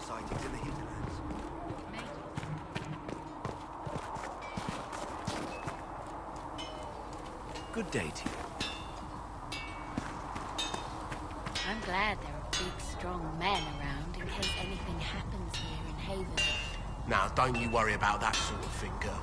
sightings in the hinterlands. Good day to you. I'm glad there are big, strong men around in case anything happens here in Haven. Now, don't you worry about that sort of thing, girl.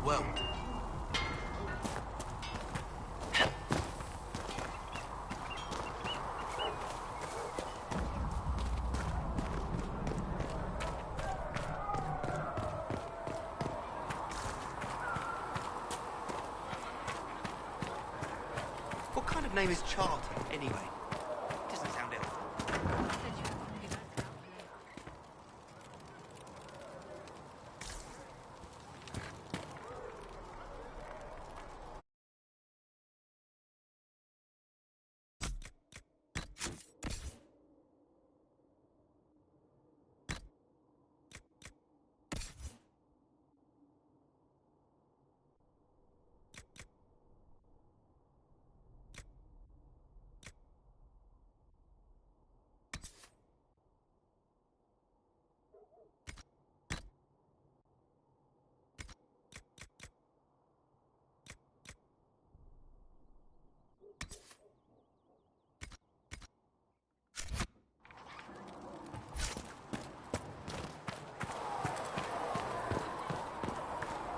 Well. What kind of name is Charter, anyway? Doesn't sound elfin.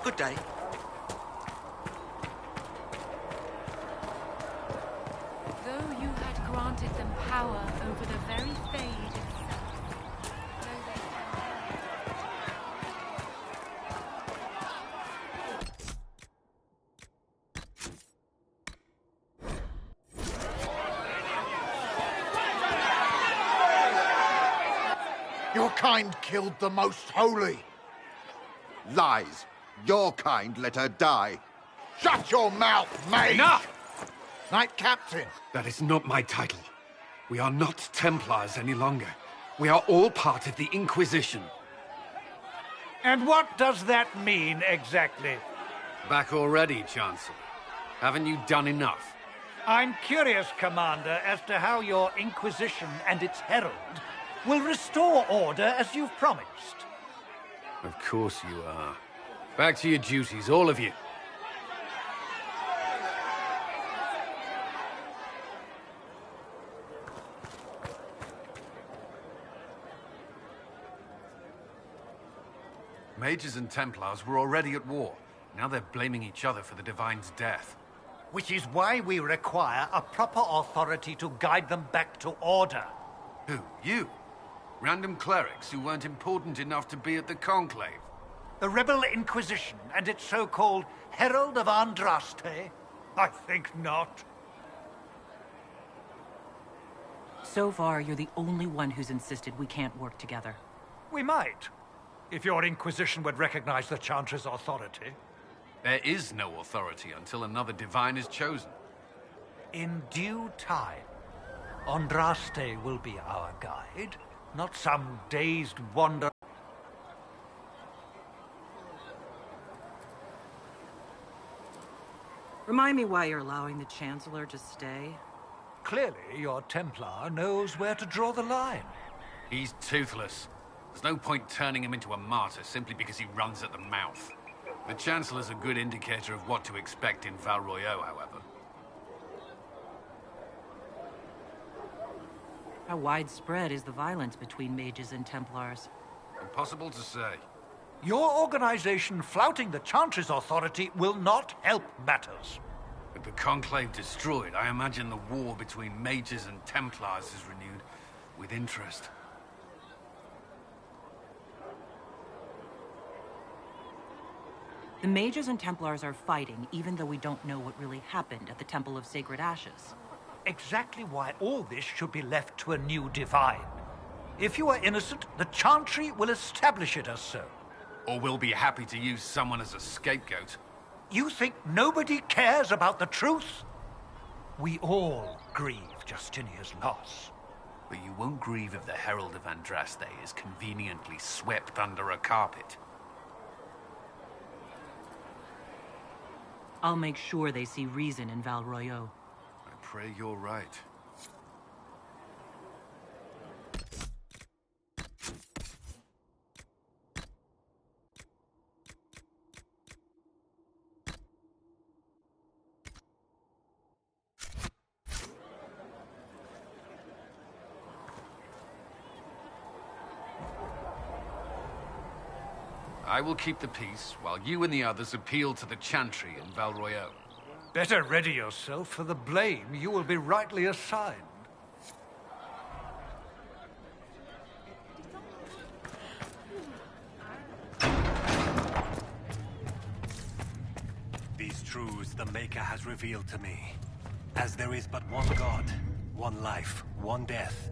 Good day. Though you had granted them power over the very Fade itself, though they Your kind killed the most holy. Lies. Your kind let her die. Shut your mouth, Mage! Enough! Knight Captain. That is not my title. We are not Templars any longer. We are all part of the Inquisition. And what does that mean, exactly? Back already, Chancellor. Haven't you done enough? I'm curious, Commander, as to how your Inquisition and its herald will restore order as you've promised. Of course you are. Back to your duties, all of you. Mages and Templars were already at war. Now they're blaming each other for the Divine's death. Which is why we require a proper authority to guide them back to order. Who? You? Random clerics who weren't important enough to be at the Conclave? The Rebel Inquisition and its so-called Herald of Andraste? I think not. So far, you're the only one who's insisted we can't work together. We might, if your Inquisition would recognize the Chantry's authority. There is no authority until another divine is chosen. In due time, Andraste will be our guide, not some dazed wanderer. Remind me why you're allowing the Chancellor to stay. Clearly, your Templar knows where to draw the line. He's toothless. There's no point turning him into a martyr simply because he runs at the mouth. The Chancellor's a good indicator of what to expect in Val Royeaux, however. How widespread is the violence between mages and Templars? Impossible to say. Your organization flouting the Chantry's authority will not help matters. With the Conclave destroyed, I imagine the war between mages and Templars is renewed with interest. The mages and Templars are fighting, even though we don't know what really happened at the Temple of Sacred Ashes. Exactly why all this should be left to a new divine. If you are innocent, the Chantry will establish it as so. Or we'll be happy to use someone as a scapegoat. You think nobody cares about the truth? We all grieve Justinia's loss. But you won't grieve if the Herald of Andraste is conveniently swept under a carpet. I'll make sure they see reason in Val Royeaux. I pray you're right. I will keep the peace, while you and the others appeal to the Chantry in Val Royeaux. Better ready yourself for the blame you will be rightly assigned. These truths the Maker has revealed to me. As there is but one God, one life, one death,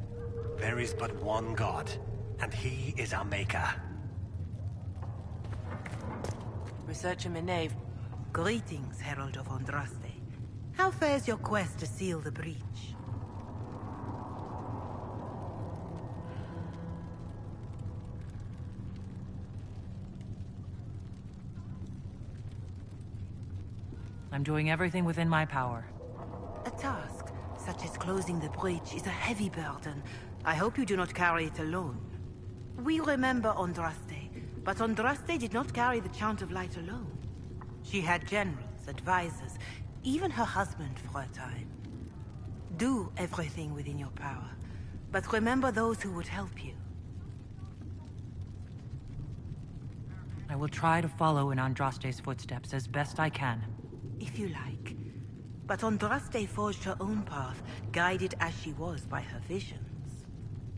there is but one God, and He is our Maker. Researcher Menave. Greetings, Herald of Andraste. How fares your quest to seal the breach? I'm doing everything within my power. A task, such as closing the breach, is a heavy burden. I hope you do not carry it alone. We remember Andraste, but Andraste did not carry the Chant of Light alone. She had generals, advisors, even her husband for a time. Do everything within your power, but remember those who would help you. I will try to follow in Andraste's footsteps as best I can. If you like. But Andraste forged her own path, guided as she was by her visions.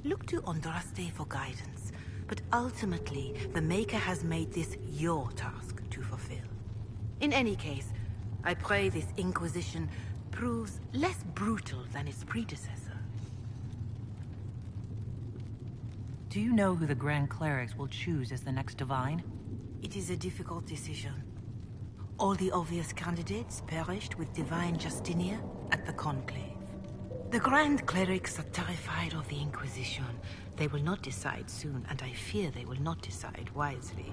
Look to Andraste for guidance, but ultimately, the Maker has made this your task to fulfill. In any case, I pray this Inquisition proves less brutal than its predecessor. Do you know who the Grand Clerics will choose as the next Divine? It is a difficult decision. All the obvious candidates perished with Divine Justinia at the Conclave. The Grand Clerics are terrified of the Inquisition. They will not decide soon, and I fear they will not decide wisely.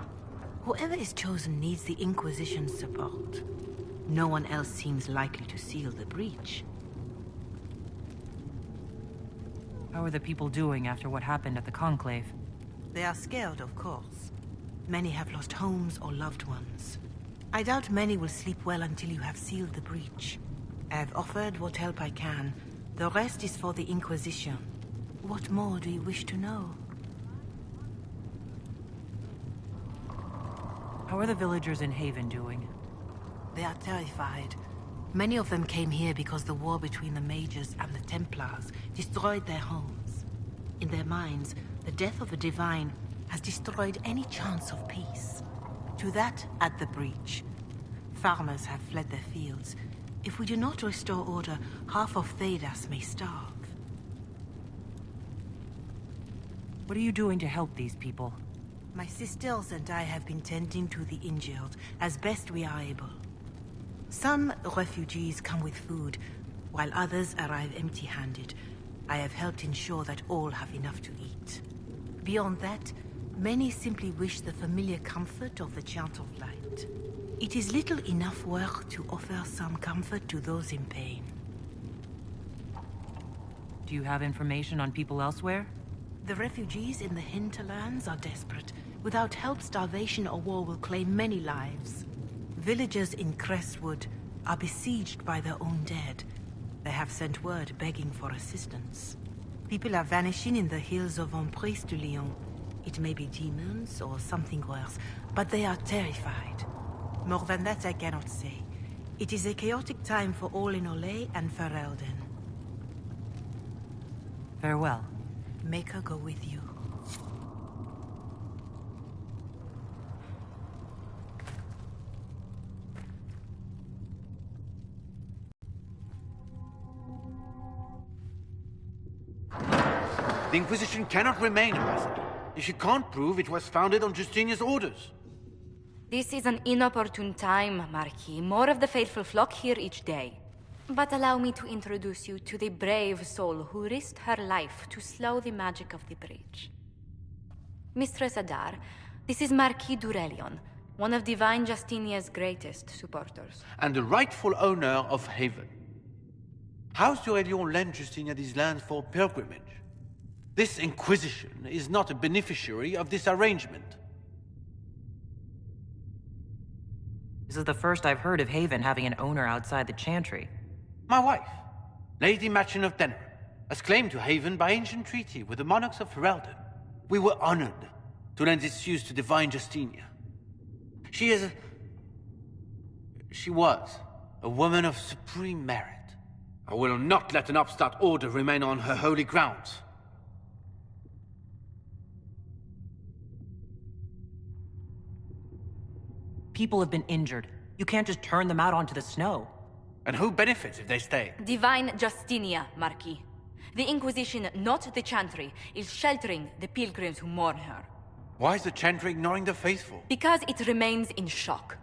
Whoever is chosen needs the Inquisition's support. No one else seems likely to seal the breach. How are the people doing after what happened at the Conclave? They are scared, of course. Many have lost homes or loved ones. I doubt many will sleep well until you have sealed the breach. I have offered what help I can. The rest is for the Inquisition. What more do you wish to know? How are the villagers in Haven doing? They are terrified. Many of them came here because the war between the Mages and the Templars destroyed their homes. In their minds, the death of a Divine has destroyed any chance of peace. To that, add the breach. Farmers have fled their fields. If we do not restore order, half of Thedas may starve. What are you doing to help these people? My sisters and I have been tending to the injured as best we are able. Some refugees come with food, while others arrive empty-handed. I have helped ensure that all have enough to eat. Beyond that, many simply wish the familiar comfort of the Chant of Light. It is little enough work to offer some comfort to those in pain. Do you have information on people elsewhere? The refugees in the hinterlands are desperate. Without help, starvation or war will claim many lives. Villagers in Crestwood are besieged by their own dead. They have sent word begging for assistance. People are vanishing in the hills of Emprise de Lyon. It may be demons or something worse, but they are terrified. More than that I cannot say. It is a chaotic time for all in Olay and Ferelden. Farewell. Make her go with you. The Inquisition cannot remain, Ambassador, if you can't prove it was founded on Justinia's orders. This is an inopportune time, Marquis. More of the faithful flock here each day. But allow me to introduce you to the brave soul who risked her life to slow the magic of the breach. Mistress Adar, this is Marquis Durelion, one of Divine Justinia's greatest supporters. And the rightful owner of Haven. House Durelion lent Justinia these lands for pilgrimage. This Inquisition is not a beneficiary of this arrangement. This is the first I've heard of Haven having an owner outside the Chantry. My wife, Lady Machin of Denner, has claimed to Haven by ancient treaty with the monarchs of Ferelden. We were honored to lend its use to Divine Justinia. She was a woman of supreme merit. I will not let an upstart order remain on her holy grounds. People have been injured. You can't just turn them out onto the snow. And who benefits if they stay? Divine Justinia, Marquis. The Inquisition, not the Chantry, is sheltering the pilgrims who mourn her. Why is the Chantry ignoring the faithful? Because it remains in shock.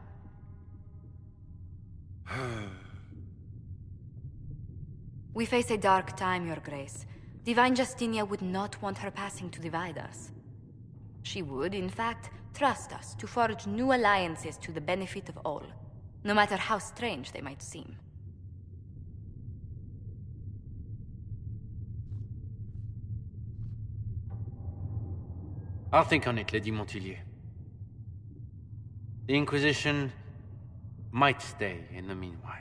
We face a dark time, Your Grace. Divine Justinia would not want her passing to divide us. She would, in fact, trust us to forge new alliances to the benefit of all, no matter how strange they might seem. I'll think on it, Lady Montillier. The Inquisition might stay in the meanwhile.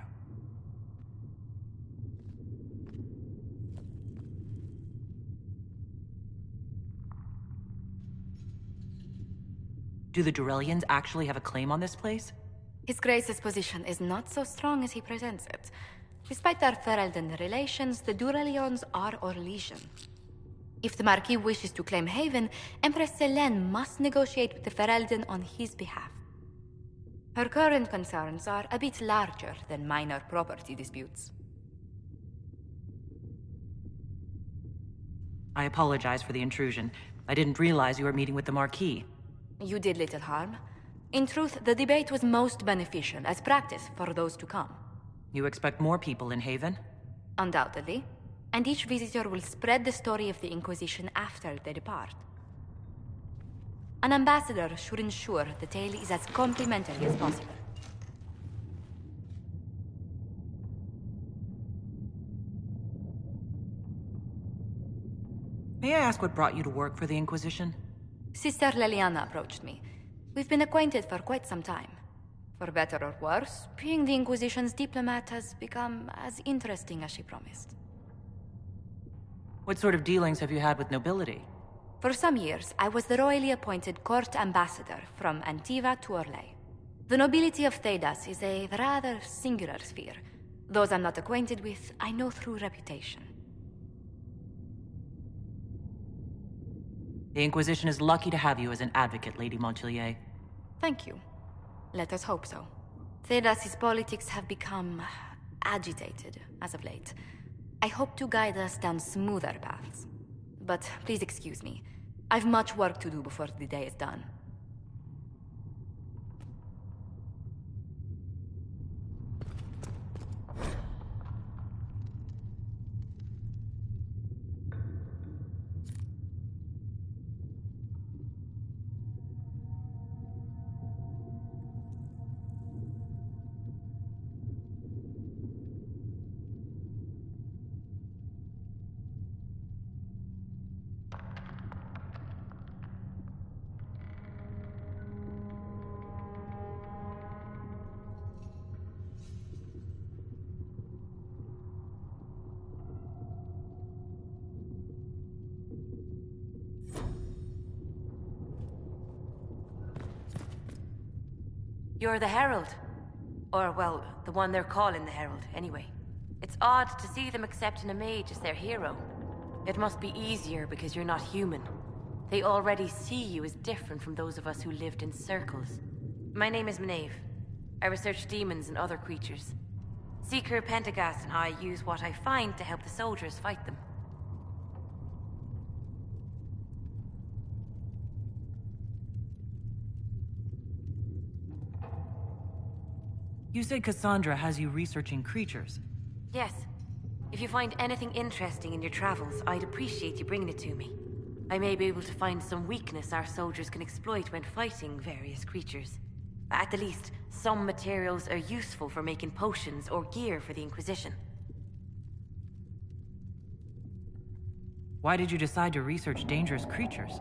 Do the Durelians actually have a claim on this place? His Grace's position is not so strong as he presents it. Despite our Ferelden relations, the Durelions are our legion. If the Marquis wishes to claim Haven, Empress Selene must negotiate with the Ferelden on his behalf. Her current concerns are a bit larger than minor property disputes. I apologize for the intrusion. I didn't realize you were meeting with the Marquis. You did little harm. In truth, the debate was most beneficial as practice for those to come. You expect more people in Haven? Undoubtedly. And each visitor will spread the story of the Inquisition after they depart. An ambassador should ensure the tale is as complimentary as possible. May I ask what brought you to work for the Inquisition? Sister Leliana approached me. We've been acquainted for quite some time. For better or worse, being the Inquisition's diplomat has become as interesting as she promised. What sort of dealings have you had with nobility? For some years, I was the royally appointed court ambassador from Antiva to Orlais. The nobility of Thedas is a rather singular sphere. Those I'm not acquainted with, I know through reputation. The Inquisition is lucky to have you as an advocate, Lady Montillier. Thank you. Let us hope so. Thedas' politics have become agitated as of late. I hope to guide us down smoother paths. But please excuse me. I've much work to do before the day is done. You're the Herald. Or, well, the one they're calling the Herald, anyway. It's odd to see them accepting a mage as their hero. It must be easier because you're not human. They already see you as different from those of us who lived in circles. My name is Maeve. I research demons and other creatures. Seeker Pentagast and I use what I find to help the soldiers fight them. You said Cassandra has you researching creatures. Yes. If you find anything interesting in your travels, I'd appreciate you bringing it to me. I may be able to find some weakness our soldiers can exploit when fighting various creatures. At the least, some materials are useful for making potions or gear for the Inquisition. Why did you decide to research dangerous creatures?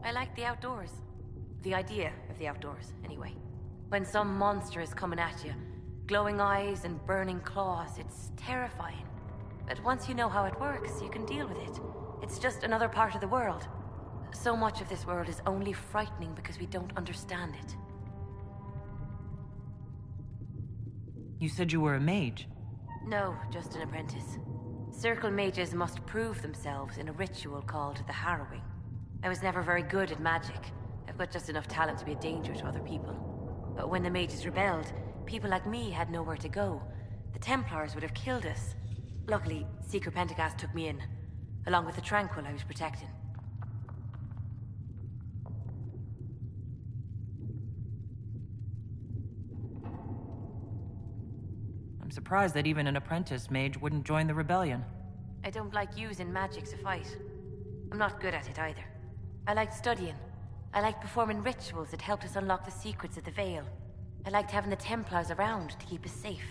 I like the outdoors. The idea of the outdoors, anyway. When some monster is coming at you, glowing eyes and burning claws, it's terrifying. But once you know how it works, you can deal with it. It's just another part of the world. So much of this world is only frightening because we don't understand it. You said you were a mage. No, just an apprentice. Circle mages must prove themselves in a ritual called the Harrowing. I was never very good at magic. I've got just enough talent to be a danger to other people. But when the mages rebelled, people like me had nowhere to go. The Templars would have killed us. Luckily, Seeker Pentagast took me in, along with the Tranquil I was protecting. I'm surprised that even an apprentice mage wouldn't join the rebellion. I don't like using magic to fight. I'm not good at it either. I liked studying. I liked performing rituals that helped us unlock the secrets of the Veil. I liked having the Templars around to keep us safe.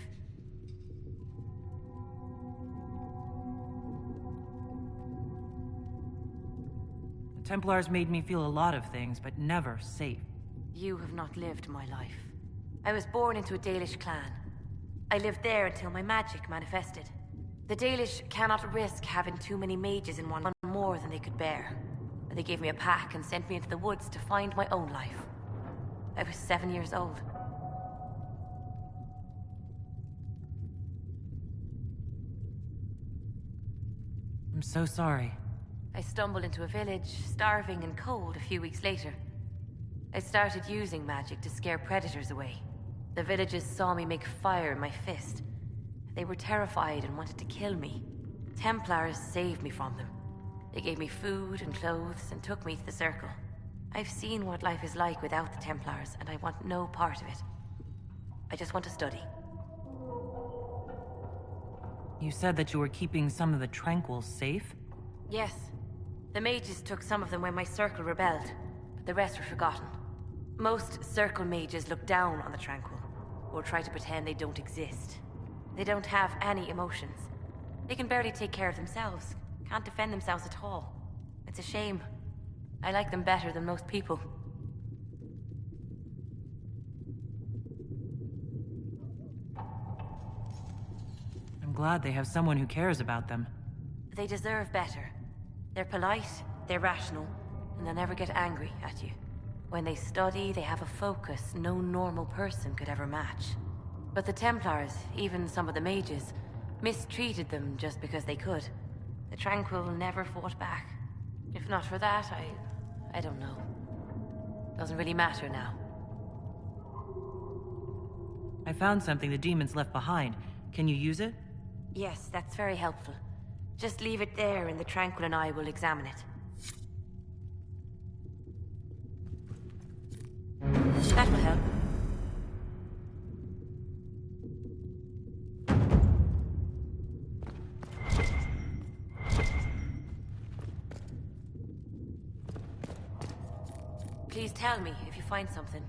The Templars made me feel a lot of things, but never safe. You have not lived my life. I was born into a Dalish clan. I lived there until my magic manifested. The Dalish cannot risk having too many mages in one more than they could bear. They gave me a pack and sent me into the woods to find my own life. I was 7 years old. I'm so sorry. I stumbled into a village, starving and cold, a few weeks later. I started using magic to scare predators away. The villagers saw me make fire in my fist. They were terrified and wanted to kill me. Templars saved me from them. They gave me food and clothes and took me to the Circle. I've seen what life is like without the Templars, and I want no part of it. I just want to study. You said that you were keeping some of the Tranquils safe? Yes. The mages took some of them when my Circle rebelled, but the rest were forgotten. Most Circle mages look down on the Tranquil, or try to pretend they don't exist. They don't have any emotions. They can barely take care of themselves. Can't defend themselves at all. It's a shame. I like them better than most people. I'm glad they have someone who cares about them. They deserve better. They're polite, they're rational, and they'll never get angry at you. When they study, they have a focus no normal person could ever match. But the Templars, even some of the mages, mistreated them just because they could. The Tranquil never fought back. If not for that, I don't know. Doesn't really matter now. I found something the demons left behind. Can you use it? Yes, that's very helpful. Just leave it there and the Tranquil and I will examine it. for help. Please tell me if you find something.